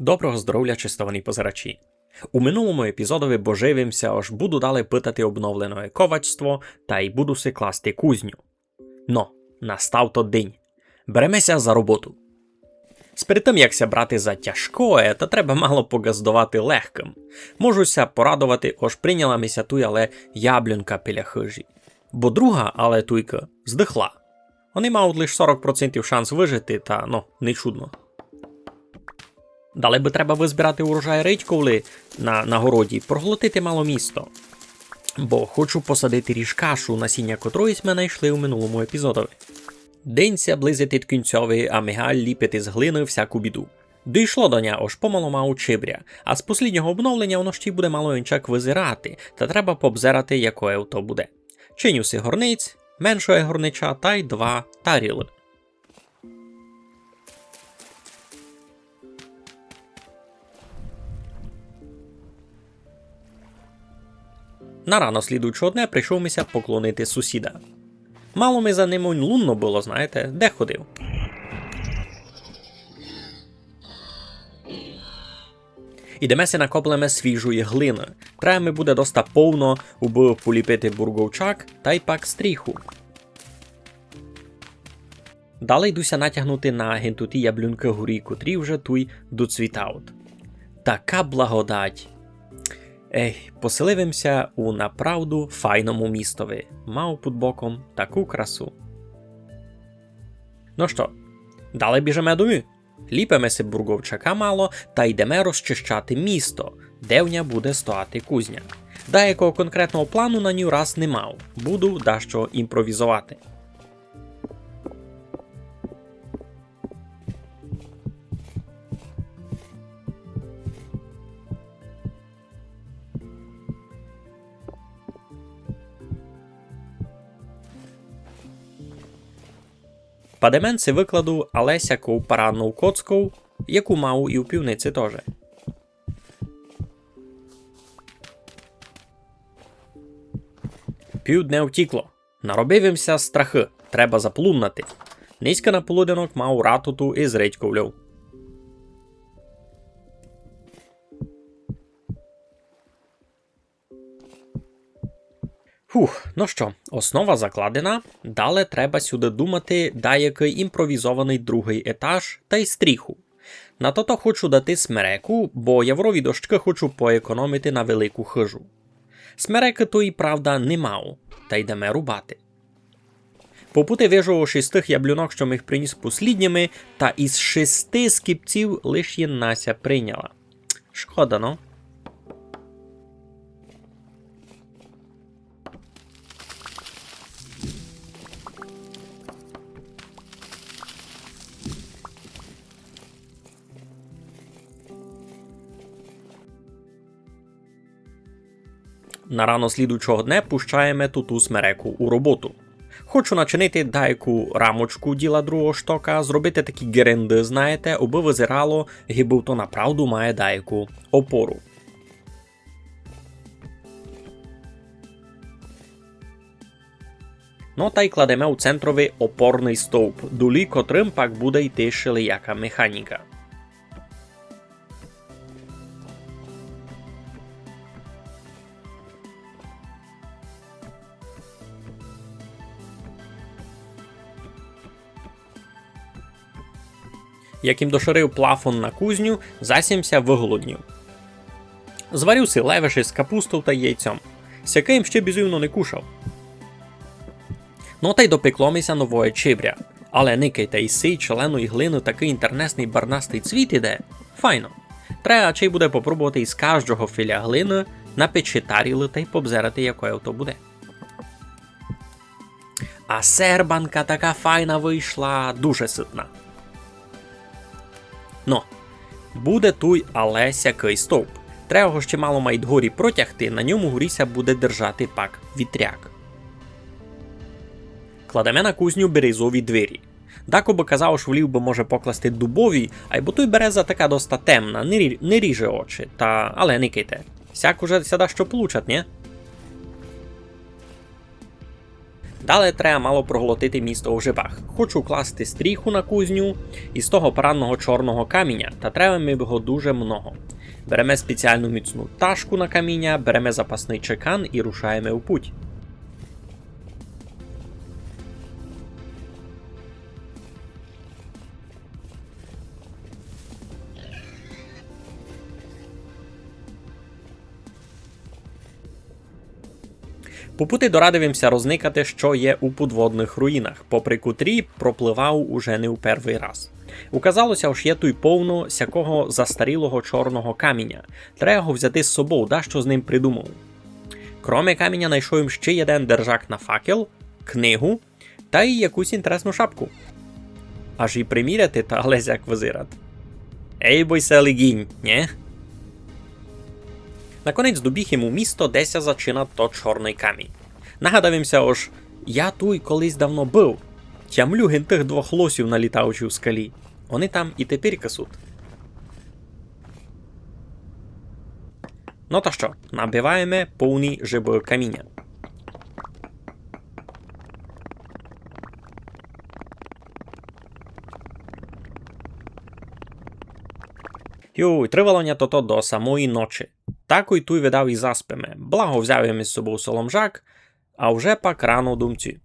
Доброго здоров'я, чистовані позирачі! У минулому епізодові боживимся, аж буду далі питати обновлене ковачство та й буду си класти кузню. Но, настав то день. Беремеся за роботу. Перед тим, як ся брати за тяжкое, то треба мало погаздувати легким. Можуся порадувати, аж прийняла мися туй, але яблунка біля хижі. Бо друга, але туйка, здихла. Вони мають лише 40% шанс вижити, та, не чудно. Далі би треба визбирати урожай редьколи на городі, проглотити мало місто. Бо хочу посадити ріжкашу, насіння котрої ми знайшли у минулому епізодові. День ся близити кінцьовий, а Мигаль ліпити з глини всяку біду. Дійшло до ня, аж помало мав чибря, а з посліднього обновлення воно ще й буде мало інчак визирати, та треба побзерати, якое то буде. Чиню си горниць, меншого горнича та й 2 таріли. На рано слідуючого дня прийшов мися поклонити сусіда. Мало ми за ним лунно було, знаєте, де ходив. Ідемеся накоплеме свіжої глини. Треба ми буде доста повно убив поліпити бурговчак та й пак стріху. Далі йдуся натягнути на гентуті яблунки горі, котрі вже туй доцвітають. Така благодать! Поселивимся у направду файному містові. Мав під боком таку красу. Ну що, далі біжемо домі. Ліпимо си бурговчака мало та йдемо розчищати місто, де в ня буде стояти кузня. Деякого конкретного плану на ню раз не мав. Буду дещо імпровізувати. Падеменці викладу алесяку парадну коцку, яку мав і у півниці теж. Півдня втікло. Наробивимся страхи, треба заплуннати. Низька на полуденок мав ратуту із редьковлю. Ну що, основа закладена, далі треба сюди думати деякий імпровізований другий етаж та й стріху. На то хочу дати смереку, бо яврові дощки хочу поекономити на велику хижу. Смереки то і правда не мав, та йдемо рубати. Попути вижу 6 яблунок, що ми їх приніс послідніми, та із 6 скіпців лише Нася прийняла. Шкода, но? На рано слідуючого дня пущаємо туту смереку у роботу. Хочу начинити деяку рамочку діла другого штока, зробити такі геренди, знаєте, аби визирало, гібив то направду має деяку опору. Та й кладемо у центровий опорний стовп, долі котрим пак буде йти шилияка механіка. Яким доширив плафон на кузню, засімся виголоднів. Зварю си левеші з капустою та яйцем. Сяким ще бізивно не кушав. Та й допекломися нової чибря. Але никайте із сей членої глини такий інтернесний барнастий цвіт іде. Файно. Треба чи буде попробувати із кожного філя глини напечи таріли та й побзерати, якою то буде. А сербанка така файна вийшла, дуже ситна. Буде туй але сякий стовп. Треба його ще мало майд горі протягти, на ньому горіся буде держати пак вітряк. Кладемо на кузню березові двері. Дако би казав, що влів би може покласти дубові, а й бо той береза така доста темна, не ріже очі, але никайте. Сяк уже сяда що получать, не? Далі треба мало проглотити місто в жибах. Хочу класти стріху на кузню із того поранного чорного каміння, та треба ми його дуже много. Беремо спеціальну міцну ташку на каміння, беремо запасний чекан і рушаємо у путь. По пути дорадивимося розникати, що є у підводних руїнах, попри котрі пропливав уже не у перший раз. Указалося, що є тут повно сякого застарілого чорного каміння. Треба його взяти з собою, да що з ним придумав. Кроме каміння знайшов ще один держак на факел, книгу та й якусь інтересну шапку. Аж і приміряти та лезяк визират. Ей бойся легінь, не? Наконець добіг у місто, деся зачина то чорний камінь. Нагадавимся, ож, я туй колись давно був. Тямлюгин тих двох лосів налітаючи в скалі. Вони там і тепер касуть. Ну та що, набиваємо повні жиби каміння. Юй, тривало то до самої ночі. Так і туй видав і заспиме. Благо взяв їм із собою соломжак, а вже пак рано думці.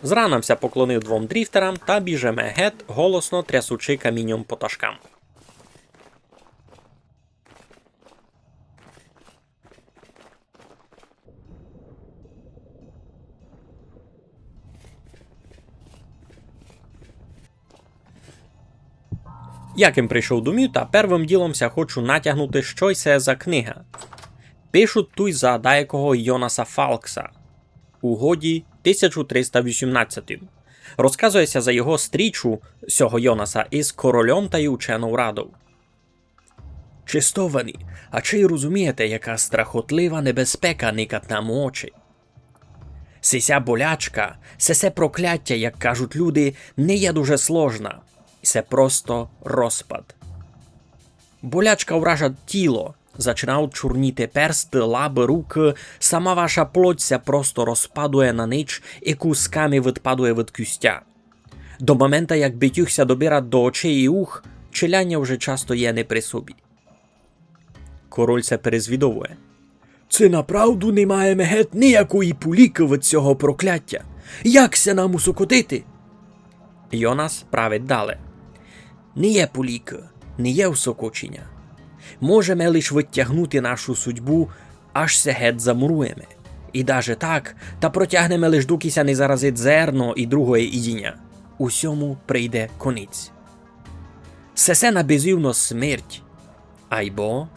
Зранамся поклонив двом дріфтерам та біжеме гет, голосно трясучи камінням по ташкам. Яким прийшов до мюта, первим діломся хочу натягнути, що це за книга. Пишуть туй за деякого Йонаса Фалкса. У годі 1318. Розказується за його стрічу сього Йонаса із королем та й ученою радою. Чистовані, а чи розумієте, яка страхотлива небезпека никат нам у очі? Сися болячка, сесе прокляття, як кажуть люди, не є дуже сложна. Це просто розпад. Болячка вража тіло, зачинають чорніти персти, лаби, руки, сама ваша плоть просто розпадує на ніч і кусками відпадує від кюстя. До момента, як битюхся добира до очей і ух, челяння вже часто є не при собі. Король це перезвідовує. Це направду не маємо геть ніякої поліки від цього прокляття. Якся нам усокотити? Йонас править далі. Не є поліки, не є усокочення. Можемо лиш витягнути нашу судьбу, аж се геть замуруємо. І даже так, та протягнемо лиш докися не заразить зерно і другое ідіння. Усьому прийде конець. Сесе на безумно смерть. Айбо,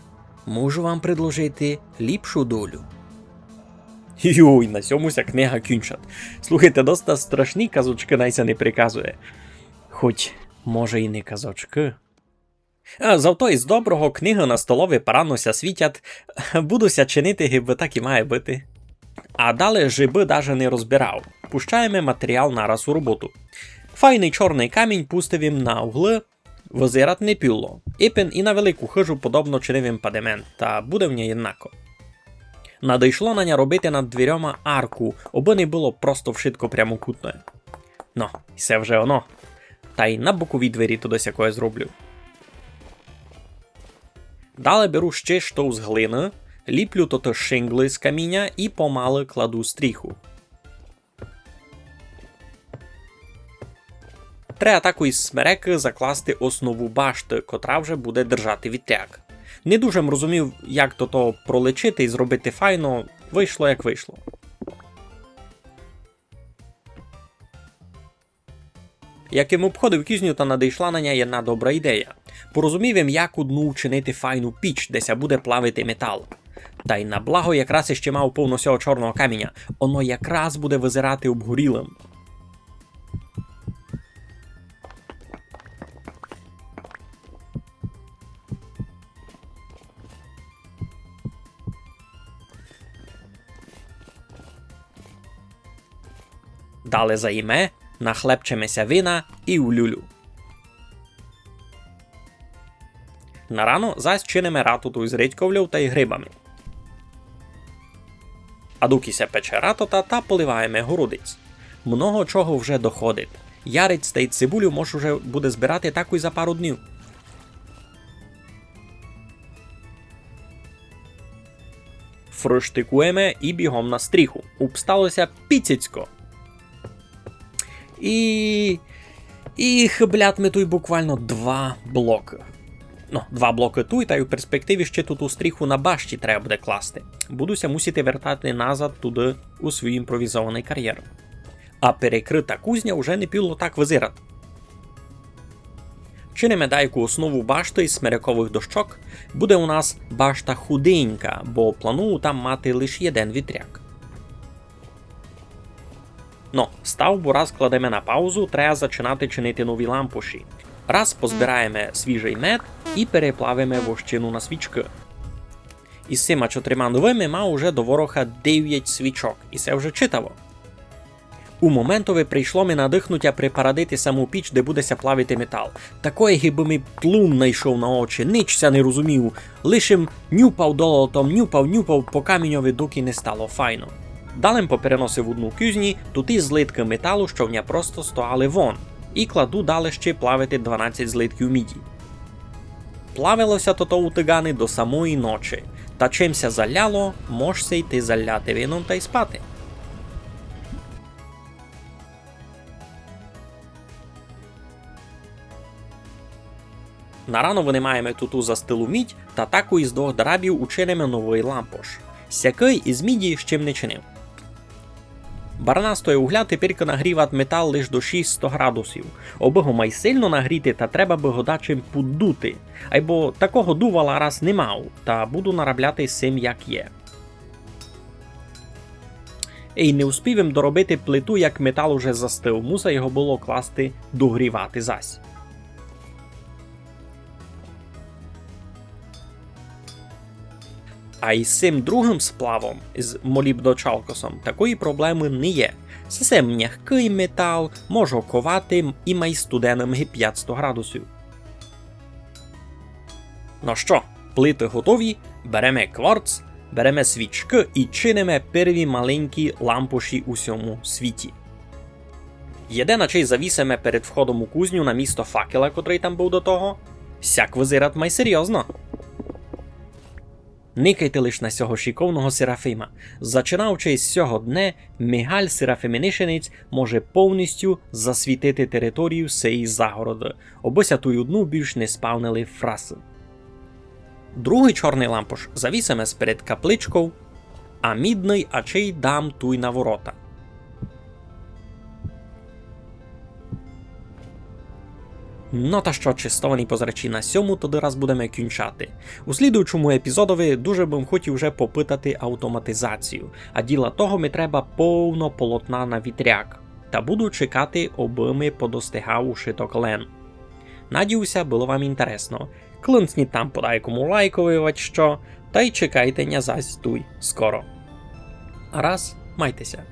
можу вам предложити ліпшу долю. Юй, на сьомуся книга кінчат. Слухайте, доста страшні казочки найся не приказує. Хоч, може і не казочки. Завто із доброго книги на столові паранося світять, будуся чинити, гиби так і має бути. А далі жиби даже не розбирав. Пущаємо матеріал нараз у роботу. Файний чорний камінь пустив їм на угли, визират не піло. Іпен і на велику хижу подобно чинив їм падемент, та буде в ній однако. Надійшло на ня робити над дверима арку, аби не було просто вшитко прямокутне. Ну, це вже воно. Та й на бокові двері туди сякое зроблю. Далі беру ще що з глини, ліплю тото шингли з каміння і помали кладу стріху. Треба таку із смереки закласти основу башти, котра вже буде держати вітряк. Не дуже розумів, як то пролечити і зробити файно, вийшло як вийшло. Яким обходив кизню, та надійшла на неї одна добра ідея. Порозумів їм, як одну вчинити файну піч, деся буде плавити метал. Та й на благо якраз іще мав повно сього чорного каміння, оно якраз буде визирати обгорілим. Далі заїме, нахлебчемеся вина і у люлю. На рано зась чинимо ратуту із редьковлю та й грибами. А доки се пече ратота та поливаємо городець. Много чого вже доходить. Яриць та й цибулю може вже буде збирати таку й за пару днів. Фруштикуємо і бігом на стріху. Упсталося піцяцько. І блядь, ми тут буквально 2 блоки. Ну, 2 блоки тут, та й у перспективі ще тут у стріху на башті треба буде класти. Будуся мусити вертати назад туди у свій імпровізований кар'єр. А перекрита кузня вже не піло так визирати. Чинимо дайку основу башти із смирякових дощок, буде у нас башта худенька, бо планую там мати лише один вітряк. Ну, ставбу раз кладемо на паузу, треба зачинати чинити нові лампуші. Раз позбираємо свіжий мед і переплавимо вощину на свічки. Із цими 4 новими мав уже до вороха 9 свічок, і це вже читаво. У моментове прийшло ми надихнуття припарадити саму піч, де будеся плавити метал. Такої гиби ми тлум найшов на очі, нічся не розумів, лишим нюпав долотом, нюпав, по каміньові доки не стало файно. Далем попереносив одну кюзні, тут і злитки металу, що в ня просто стояли вон, і кладу далі ще плавити 12 злитків міді. Плавилося то у тигани до самої ночі, та чимся заляло, можся йти заляти вином та й спати. Нарано винимаємо туту застилу мідь та таку із 2 драбів учинимо новий лампош. Сякий із міді з чим не чинив. Барнастої угля тепер нагрівать метал лише до 600 градусів. Обого май сильно нагріти та треба би года чим подути. Айбо такого дувала раз не мав, та буду наробляти сим як є. І не успівем доробити плиту, як метал уже застив, муса його було класти догрівати зась. А із цим другим сплавом, з молібдочалкосом, такої проблеми не є. Це м'який метал, може ковати і май студеним 500 градусів. Ну що, плити готові, беремо кварц, беремо свічки і чинимо перві маленькі лампуші у всьому світі. Єдине, чий завісимо перед входом у кузню на місто факела, котрий там був до того, сяк визират май серйозно. Никайте лиш на сього шиковного Серафима. Зачинаючи з цього дня, Мигаль Серафиминишинець може повністю засвітити територію сеї загороди, обося ту одну більш не спавнили фраси. Другий чорний лампош завісимо сперед капличков, а мідний ачей дам туй на ворота. Ну та що, чистовані позрачі на сьому, тоді раз будемо кінчати. У слідуючому епізодові дуже бим хотів вже попитати автоматизацію, а діла того ми треба повно полотна на вітряк, та буду чекати, аби ми подостигав ушиток лен. Надіюся, було вам інтересно. Клинцніть там подайкому лайкові, що, та й чекайте ня зась туй скоро. А раз, майтеся.